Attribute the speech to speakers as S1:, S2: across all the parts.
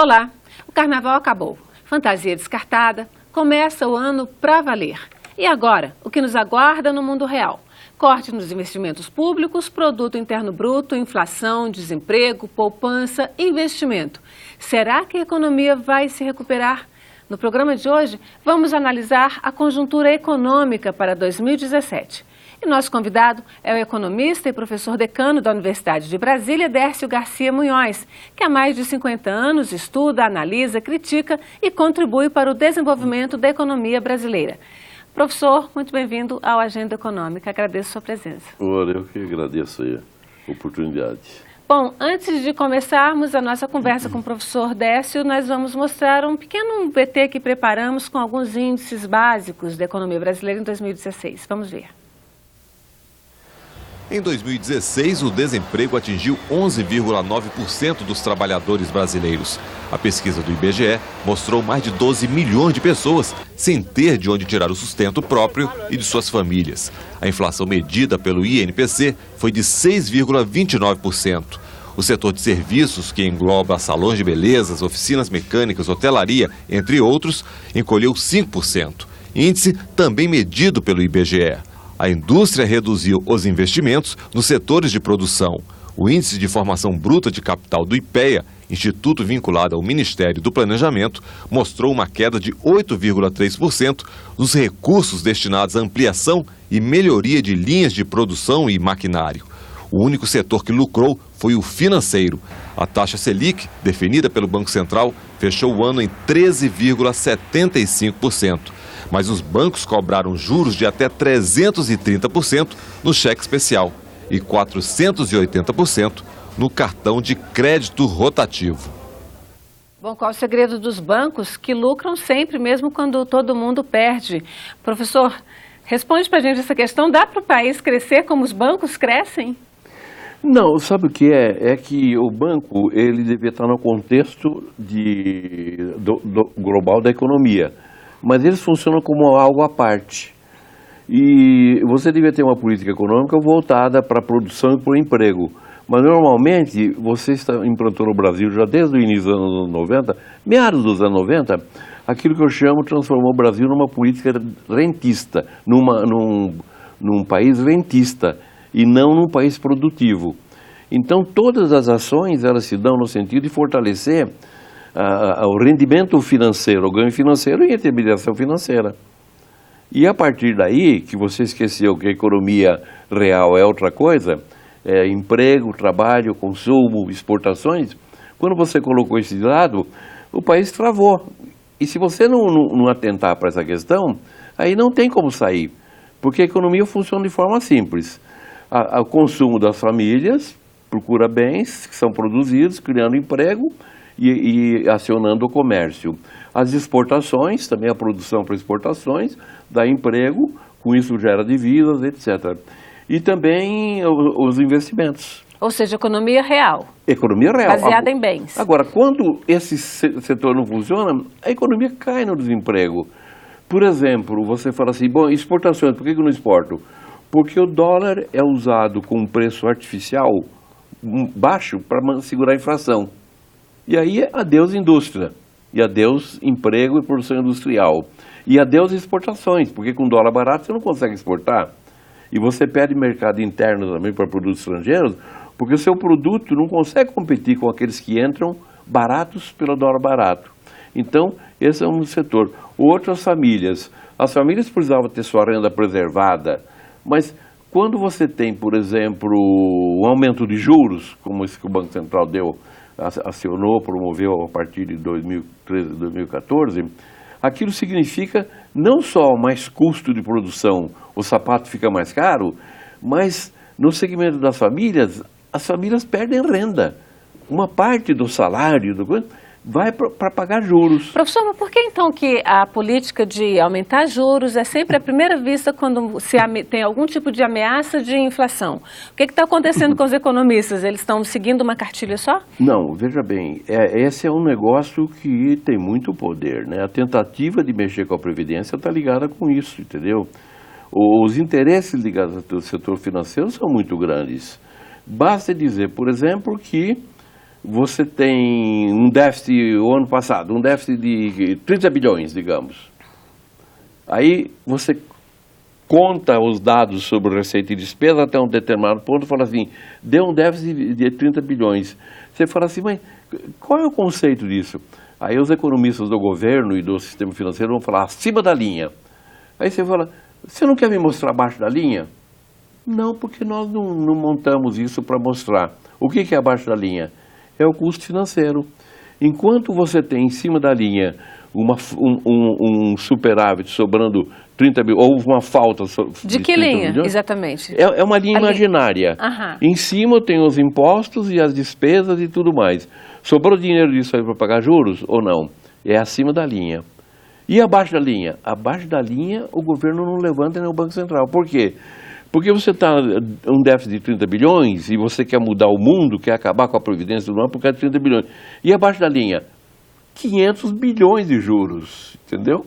S1: Olá, o carnaval acabou, fantasia descartada, começa o ano pra valer. E agora, o que nos aguarda no mundo real? Corte nos investimentos públicos, produto interno bruto, inflação, desemprego, poupança, investimento. Será que a economia vai se recuperar? No programa de hoje, vamos analisar a conjuntura econômica para 2017. E nosso convidado é o economista e professor decano da Universidade de Brasília, Dércio Garcia Munhoz, que há mais de 50 anos estuda, analisa, critica e contribui para o desenvolvimento da economia brasileira. Professor, muito bem-vindo ao Agenda Econômica. Agradeço a sua presença.
S2: Ora, eu que agradeço a oportunidade.
S1: Bom, antes de começarmos a nossa conversa com o professor Dércio, nós vamos mostrar um pequeno VT que preparamos com alguns índices básicos da economia brasileira em 2016. Vamos ver.
S3: Em 2016, o desemprego atingiu 11,9% dos trabalhadores brasileiros. A pesquisa do IBGE mostrou mais de 12 milhões de pessoas sem ter de onde tirar o sustento próprio e de suas famílias. A inflação medida pelo INPC foi de 6,29%. O setor de serviços, que engloba salões de belezas, oficinas mecânicas, hotelaria, entre outros, encolheu 5%. Índice também medido pelo IBGE. A indústria reduziu os investimentos nos setores de produção. O Índice de Formação Bruta de Capital do IPEA, instituto vinculado ao Ministério do Planejamento, mostrou uma queda de 8,3% nos recursos destinados à ampliação e melhoria de linhas de produção e maquinário. O único setor que lucrou foi o financeiro. A taxa Selic, definida pelo Banco Central, fechou o ano em 13,75%. Mas os bancos cobraram juros de até 330% no cheque especial e 480% no cartão de crédito rotativo.
S1: Bom, qual é o segredo dos bancos que lucram sempre, mesmo quando todo mundo perde? Professor, responde para a gente essa questão. Dá para o país crescer como os bancos crescem?
S2: Não, sabe o que é? É que o banco ele devia estar no contexto global da economia. Mas eles funcionam como algo à parte. E você devia ter uma política econômica voltada para a produção e para o emprego. Mas normalmente, você implantou no Brasil já desde o início dos anos 90, meados dos anos 90, aquilo que eu chamo transformou o Brasil numa política rentista, num país rentista e não num país produtivo. Então todas as ações elas se dão no sentido de fortalecer o rendimento financeiro, o ganho financeiro e a intermediação financeira. E a partir daí, que você esqueceu que a economia real é outra coisa, é emprego, trabalho, consumo, exportações, quando você colocou esse lado, o país travou. E se você não atentar para essa questão, aí não tem como sair, porque a economia funciona de forma simples. O consumo das famílias procura bens que são produzidos, criando emprego, e acionando o comércio. As exportações, também a produção para exportações, dá emprego, com isso gera divisas, etc. E também os investimentos.
S1: Ou seja, economia real.
S2: Economia real.
S1: Baseada em bens.
S2: Agora, quando esse setor não funciona, a economia cai no desemprego. Por exemplo, você fala assim, bom, exportações, por que eu não exporto? Porque o dólar é usado com um preço artificial baixo para segurar a inflação. E aí, adeus indústria, e adeus emprego e produção industrial, e adeus exportações, porque com dólar barato você não consegue exportar. E você perde mercado interno também para produtos estrangeiros, porque o seu produto não consegue competir com aqueles que entram baratos pelo dólar barato. Então, esse é um setor. Outras famílias. As famílias precisavam ter sua renda preservada, mas quando você tem, por exemplo, um aumento de juros, como esse que o Banco Central acionou, promoveu a partir de 2013, 2014, aquilo significa não só mais custo de produção, o sapato fica mais caro, mas no segmento das famílias, as famílias perdem renda. Uma parte do salário vai para pagar juros.
S1: Professor, mas por que então que a política de aumentar juros é sempre a primeira vista quando tem algum tipo de ameaça de inflação? O que está acontecendo com os economistas? Eles estão seguindo uma cartilha só?
S2: Não, veja bem, esse é um negócio que tem muito poder, né? A tentativa de mexer com a Previdência está ligada com isso, entendeu? Os interesses ligados ao setor financeiro são muito grandes. Basta dizer, por exemplo, que você tem um déficit, o ano passado, um déficit de 30 bilhões, digamos. Aí você conta os dados sobre receita e despesa até um determinado ponto e fala assim, deu um déficit de 30 bilhões. Você fala assim, mas qual é o conceito disso? Aí os economistas do governo e do sistema financeiro vão falar acima da linha. Aí você fala, você não quer me mostrar abaixo da linha? Não, porque nós não montamos isso para mostrar. O que é abaixo da linha? É o custo financeiro. Enquanto você tem em cima da linha um superávit sobrando 30 bilhões, ou uma falta
S1: de que linha, bilhões, exatamente?
S2: É uma linha imaginária. Em cima tem os impostos e as despesas e tudo mais. Sobrou dinheiro disso aí para pagar juros ou não? É acima da linha. E abaixo da linha? Abaixo da linha o governo não levanta nem o Banco Central. Por quê? Porque você está um déficit de 30 bilhões e você quer mudar o mundo, quer acabar com a Previdência do ano por causa de 30 bilhões. E abaixo da linha? 500 bilhões de juros, entendeu?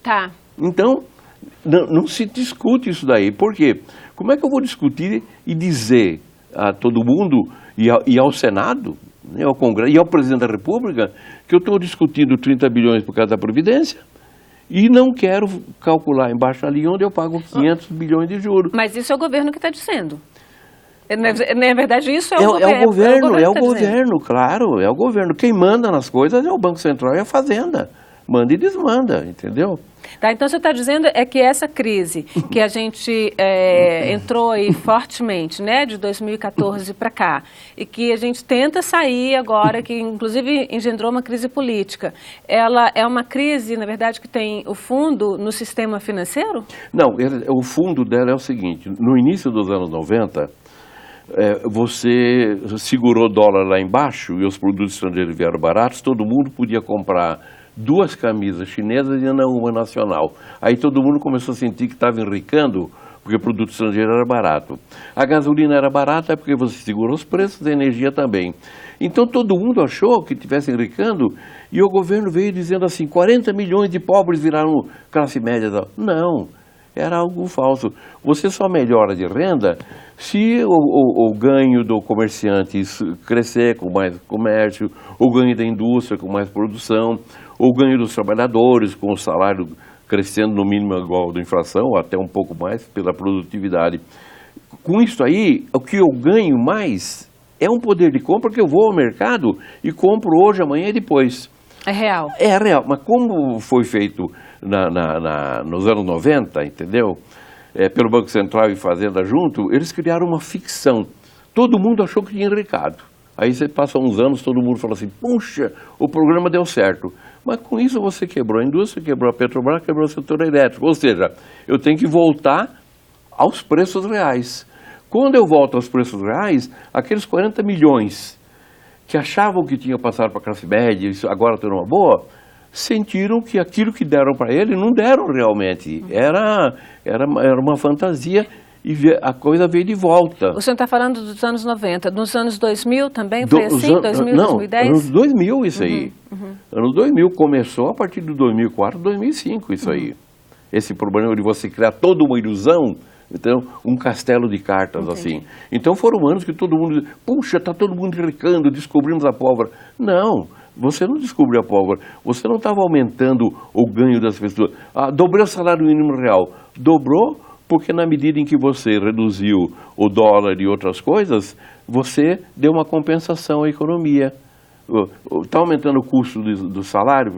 S1: Tá.
S2: Então, não se discute isso daí. Por quê? Como é que eu vou discutir e dizer a todo mundo e ao Senado, né, ao Congresso e ao Presidente da República que eu estou discutindo 30 bilhões por causa da Previdência e não quero calcular embaixo da linha onde eu pago 500 bilhões de juros?
S1: Mas isso é o governo que está dizendo. Na verdade, isso é o governo.
S2: É o governo, claro, é o governo. Quem manda nas coisas é o Banco Central e a Fazenda. Manda e desmanda, entendeu?
S1: Tá, então você está dizendo que essa crise que a gente entrou aí fortemente, né, de 2014 para cá, e que a gente tenta sair agora, que inclusive engendrou uma crise política, ela é uma crise, na verdade, que tem o fundo no sistema financeiro?
S2: Não, o fundo dela é o seguinte, no início dos anos 90, você segurou o dólar lá embaixo e os produtos estrangeiros vieram baratos, todo mundo podia comprar 2 camisas chinesas e uma nacional. Aí todo mundo começou a sentir que estava enricando, porque o produto estrangeiro era barato. A gasolina era barata porque você segurou os preços, a energia também. Então todo mundo achou que estivesse enricando e o governo veio dizendo assim, 40 milhões de pobres viraram classe média. Não, era algo falso. Você só melhora de renda se o ganho do comerciante crescer com mais comércio, o ganho da indústria com mais produção, o ganho dos trabalhadores com o salário crescendo no mínimo igual da inflação, ou até um pouco mais pela produtividade. Com isso aí, o que eu ganho mais é um poder de compra que eu vou ao mercado e compro hoje, amanhã e depois.
S1: É real.
S2: É real, mas como foi feito nos anos 90, entendeu? Pelo Banco Central e Fazenda junto, eles criaram uma ficção. Todo mundo achou que tinha enricado. Aí você passa uns anos, todo mundo fala assim, puxa, o programa deu certo. Mas com isso você quebrou a indústria, quebrou a Petrobras, quebrou o setor elétrico. Ou seja, eu tenho que voltar aos preços reais. Quando eu volto aos preços reais, aqueles 40 milhões que achavam que tinha passado para a classe média, isso agora está numa boa, sentiram que aquilo que deram para ele não deram realmente. Era uma fantasia e a coisa veio de volta.
S1: O senhor está falando dos anos 90. Nos anos 2000 também foi assim? 2000,
S2: não,
S1: 2010?
S2: Anos 2000 isso aí. Anos 2000 começou a partir de 2004, 2005 isso aí. Esse problema de você criar toda uma ilusão, então, um castelo de cartas assim. Então foram anos que todo mundo, puxa, está todo mundo enricando, descobrimos a pólvora. Não, você não descobriu a pólvora, você não estava aumentando o ganho das pessoas. Dobrou o salário mínimo real. Dobrou porque na medida em que você reduziu o dólar e outras coisas, você deu uma compensação à economia. Está aumentando o custo do salário?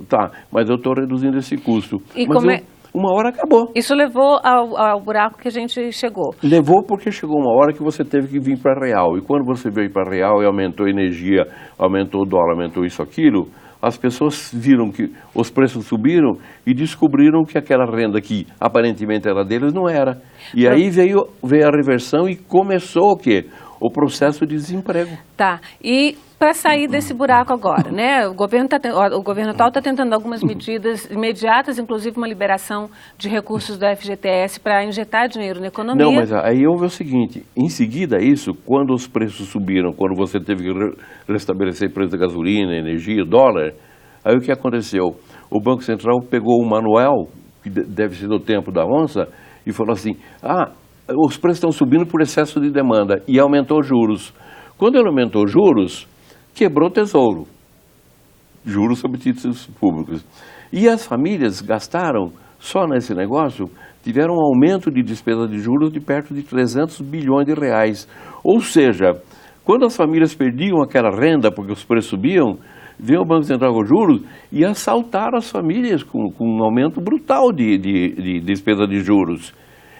S2: Tá, mas eu estou reduzindo esse custo.
S1: E
S2: mas uma hora acabou.
S1: Isso levou ao buraco que a gente chegou?
S2: Levou porque chegou uma hora que você teve que vir para real. E quando você veio para real e aumentou a energia, aumentou o dólar, aumentou isso, aquilo, as pessoas viram que os preços subiram e descobriram que aquela renda que aparentemente era deles não era. E aí veio a reversão e começou o quê? O processo de desemprego.
S1: Tá. E para sair desse buraco agora, né? O governo atual está tentando algumas medidas imediatas, inclusive uma liberação de recursos do FGTS para injetar dinheiro na economia.
S2: Não, mas aí houve o seguinte, em seguida isso, quando os preços subiram, quando você teve que restabelecer o preço da gasolina, energia, dólar, aí o que aconteceu? O Banco Central pegou um manual, que deve ser do tempo da onça, e falou assim, os preços estão subindo por excesso de demanda, e aumentou juros. Quando ele aumentou juros, o quebrou o tesouro. Juros sobre títulos públicos. E as famílias gastaram, só nesse negócio, tiveram um aumento de despesa de juros de perto de 300 bilhões de reais. Ou seja, quando as famílias perdiam aquela renda porque os preços subiam, veio o Banco Central com juros e assaltaram as famílias com um aumento brutal de despesa de juros.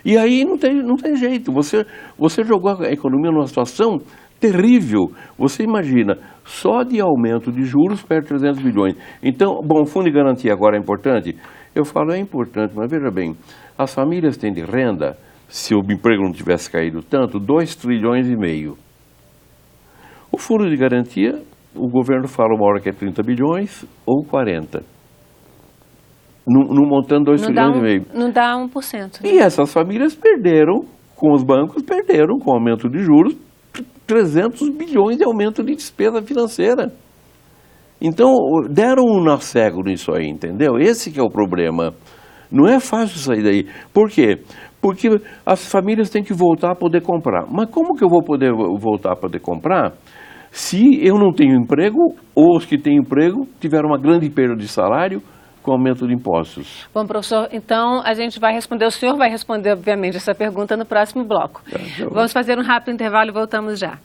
S2: E aí não tem jeito, você jogou a economia numa situação terrível. Você imagina, só de aumento de juros perto de 300 bilhões. Então, bom, o fundo de garantia agora é importante? Eu falo, é importante, mas veja bem, as famílias têm de renda, se o emprego não tivesse caído tanto, 2,5 trilhões. O fundo de garantia, o governo fala uma hora que é 30 bilhões ou 40. Não montando 2,5 trilhões.
S1: Não dá 1%. Né?
S2: E essas famílias perderam, com os bancos, perderam com o aumento de juros, 300 bilhões de aumento de despesa financeira. Então, deram um nó cego nisso aí, entendeu? Esse que é o problema. Não é fácil sair daí. Por quê? Porque as famílias têm que voltar a poder comprar. Mas como que eu vou poder voltar a poder comprar se eu não tenho emprego, ou os que têm emprego tiveram uma grande perda de salário com aumento de impostos?
S1: Bom, professor, então a gente vai responder, o senhor vai responder, obviamente, essa pergunta no próximo bloco. Vamos fazer um rápido intervalo e voltamos já.